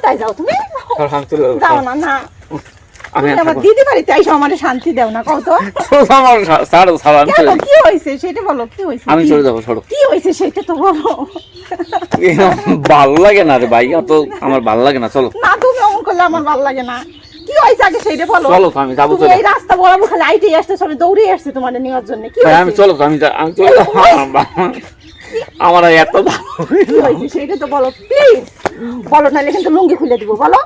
কোথায় যাও তুমি? আমি চলে যাবো। যাও না না, আমি তুমি আমার দিদি বাড়িতে আইসো, আমার শান্তি দেও না, কও তো আমার ছাড়ো ছাড়ো, আমি কেন, চলে কি হয়েছে সেটা বলো, কি হয়েছে? আমি চলে যাবো, সরো। কি হয়েছে সেটা তো বলো। ভালো লাগে না রে ভাই, অত আমার ভালো লাগে না, চলো। না তুমি অমন করলে আমার ভালো লাগে না। কি হয়েছে আগে সেইটা বলো। চলো তো, আমি যাবো, তুমি চলো। এই রাস্তা বরাবর খালি আইটে আসতে, চলে দৌড়ে আসছে তোমাদের নেওয়ার জন্য। কি ভাই, হয়েছে? আমি চলো তো, আমি চলে যাবো। আমার আর এত ভালো কি হয়েছে সেটা তো বলো প্লিজ, বলো নাহলে কিন্তু লুঙ্গি খুলে দিব, বলো।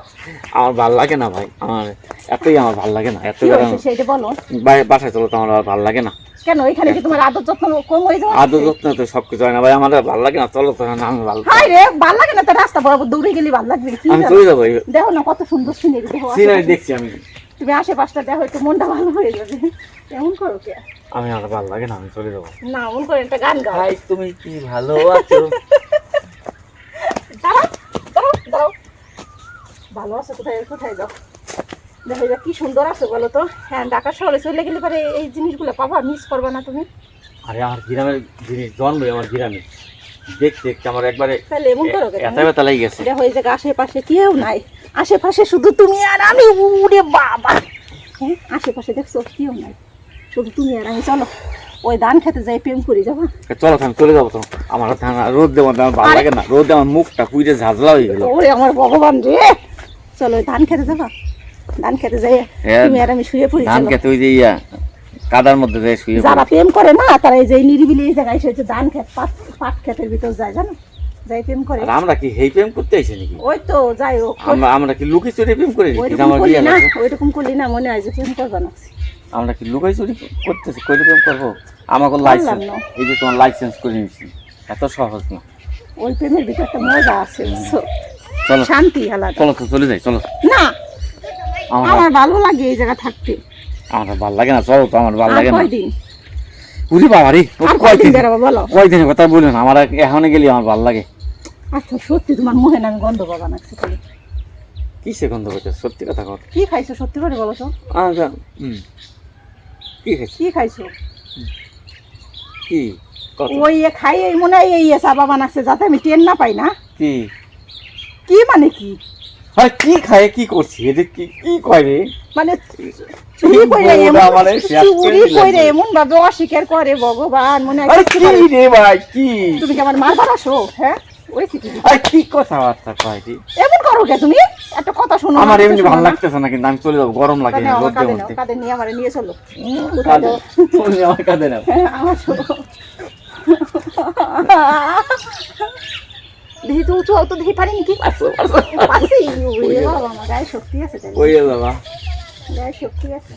আমার ভালো লাগে না ভাই, আমার এতই আমার ভালো লাগে না, এত কি হয়েছে সেটা বলো। বাসায় চলো তো, আমার আর ভালো লাগে না। কেন এখানে কি তোমার আদর যত্ন কম হয়ে যাবে? আদর যত্ন তো সবকিছু হয় না ভাই, আমার আর ভালো লাগে না, চলো তো, আমি ভালো হাই রে, ভাল লাগে না তো, রাস্তা বরাবর দৌড়ে গেলে ভাল লাগবে। কি আমি জানো? চলে যাবো। দেখো না কত সুন্দর সিনারি, দেখো সিনারি আশেপাশে। দেখছি আমি, তুমি আশেপাশটা দেখো, একটু মনটা ভালো হয়ে যাবে। এমন করো কে? আমি আর ভালো লাগে না, আমি চলে যাবো। না এমন করে একটা গান গাও। ভাই তুমি কি ভালো আছো? দাঁড়াও দাঁড়াও দাঁড়াও, ভালো আছো? কোথায় কোথায় যাও? দেখো এটা কি সুন্দর আছে বলো তো। হ্যাঁ, ঢাকা শহরে চলে গেলে পরে এই জিনিসগুলো পাবা, মিস করবা না তুমি? আরে আমার গ্রামের জিনিস, জন্ম আমার গ্রামে, দেখতে দেখতে আমার একবারে তাহলে এমন করো কেন? এত ব্যথা লেগে গেছে। দেখো এই জায়গা আশেপাশে কেউ নাই, আশেপাশে শুধু তুমি আর আমি। উরে বাবা, হ্যাঁ আশেপাশে দেখছো কেউ নাই, শুধু তুমি আর আমি। চলো ওই ধান খেতে যাই, প্রেম করি, যাবা? চলো আমি চলে যাবো তো, আমার রোদ দেওয়া আমার ভালো লাগে না, রোদ আমার মুখটা পুইরে ঝাঁঝলা হয়ে গেল। ওরে আমার ভগবান রে, চলো ওই ধান খেতে যাবা? ধান খেতে যাই তুমি আর আমি শুয়ে পড়ি। ধান চলো। খেতে ওই যে ইয়া কাদার মধ্যে যায় শুয়ে যারা প্রেম করে না তারা এই যে নিরিবিলি এই জায়গায় এসে ধান খেত, পাট খেতের ভিতর যায়, জানো, যাই প্রেম করে। আর আমরা কি হেই প্রেম করতে আইছি নাকি? ওই তো যাই হোক, আমরা কি লুকিয়ে চুরি প্রেম করি নাকি? ওইরকম আমার করলি বিয়ে না, লাগবে। ওইরকম করলি না, মনে হয় যে প্রেম করবা না। আমরা কি লুকাই চুরি করতেছি, কই প্রেম করবো? আমাকে লাইসেন্স, না। এই যে তোমার লাইসেন্স করে নিয়েছি, এত সহজ না। ওই প্রেমের ভিতর একটা মজা আছে, বুঝছো? চলো শান্তি আলাদা। চলো তো, চলে যাই, চলো। না আমার আমার ভালো লাগে এই জায়গা থাকতে। আমার ভালো লাগে না, চলো তো, আমার ভালো আর লাগে না। কয়দিন? উরি বাবা রে, আর কয়দিন বেড়াবো বলো? কয়দিনের কথা বলুন, আমার এখনই গেলে আমার ভালো লাগে। আচ্ছা সত্যি তোমার মুখে না আমি গন্ধ পাবা না? কিসে গন্ধ করতে, সত্যি কথা কর। কি খাইছো সত্যি করে বলো তো? কি খাইছি? কি খাইছো? কি কত? ওই খাই এই মনে হয় এই চা বাবা নাকছে, যাতে আমি টেন না পাই না। কি কি মানে কি? হয় কি খায় কি করছি, এদের কি কি কয় রে? মানে চুরি করে এমন, আমারে শেষ করে চুরি দিলেন করে রে। এমন ভাবে অস্বীকার করে, ভগবান মনে হয় আরে কিছু কি করে। রে ভাই, কি তুমি কি আমার মারবার আসো? হ্যাঁ ওই কি আরে কি কথাবার্তা কয় রে? এমন করো কে তুমি? একটা কথা শোনো। আমার এমনি ভালো লাগতেছে না, কিন্তু আমি চলে যাবো, গরম লাগে রোদের মধ্যে। কাঁধে নিয়ে আমার নিয়ে চলো। কাঁদে, তুমি আমার কাঁদে না। আমার চলো। দেখি তো উঁচু তো দেখি পারি নাকি? পারছি। ওরে বাবা, আমার গায়ে শক্তি আছে তাই। ওই বাবা, গায়ে শক্তি আছে।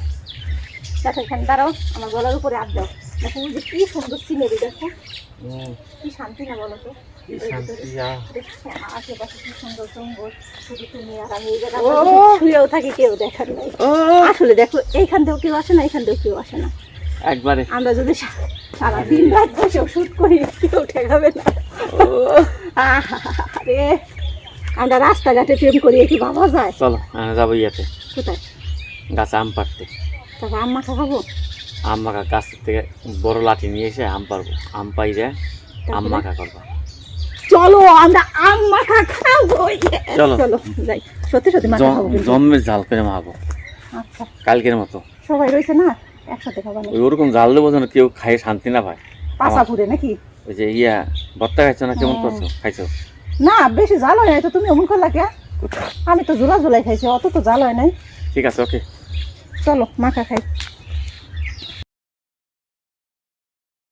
দেখো এখানে দাঁড়াও, আমার গলার উপরে হাত দাও। দেখো ওই যে কি সুন্দর সিনারি, দেখো কি শান্তি না বলো তো? কি শান্তি। দেখছো আশেপাশে কি সুন্দর জঙ্গল, শুধু তুমি আর আমি এই জায়গায় শুয়েও থাকি, কেউ দেখার নাই। আসলে দেখো এইখান থেকেও কেউ আসে না, এখান থেকেও কেউ আসে না। একবারে আমরা যদি সারা দিন রাত বসেও শুট করি, কেউ ঠেকাবে না। আরে আমরা রাস্তাঘাটে প্রেম করি, কি ভাবা যায়? চলো যাবো ইয়াতে, কোথায়? গাছে আম পাড়তে। তারপর আম্মা খাবো। আম মাখা, গাছ থেকে বড় লাঠি নিয়ে এসে আম পারবো, আম পাইরে আম মাখা করবা। চলো আমরা আম মাখা খাবো। চলো। চলো যাই, সত্যি সত্যি মাখা খাবো কিন্তু। জম্মের জাল করে মাখাবো আচ্ছা কালকের মতো। সবাই রয়েছে না, একসাথে খাবো না? ওই ওরকম জাল দেবো যেন কেউ খাই শান্তি না পায়। পাশা ঘুরে নাকি? ওই যে ইয়া ভর্তা খাইছো না, কেমন করছো, খাইছো? না বেশি জাল হয় নাই তো, তুমি অমন করলা কে? আমি তো ঝোলা ঝোলাই খাইছি, অত তো জাল হয় নাই। ঠিক আছে, ওকে। চলো মাখা খাই।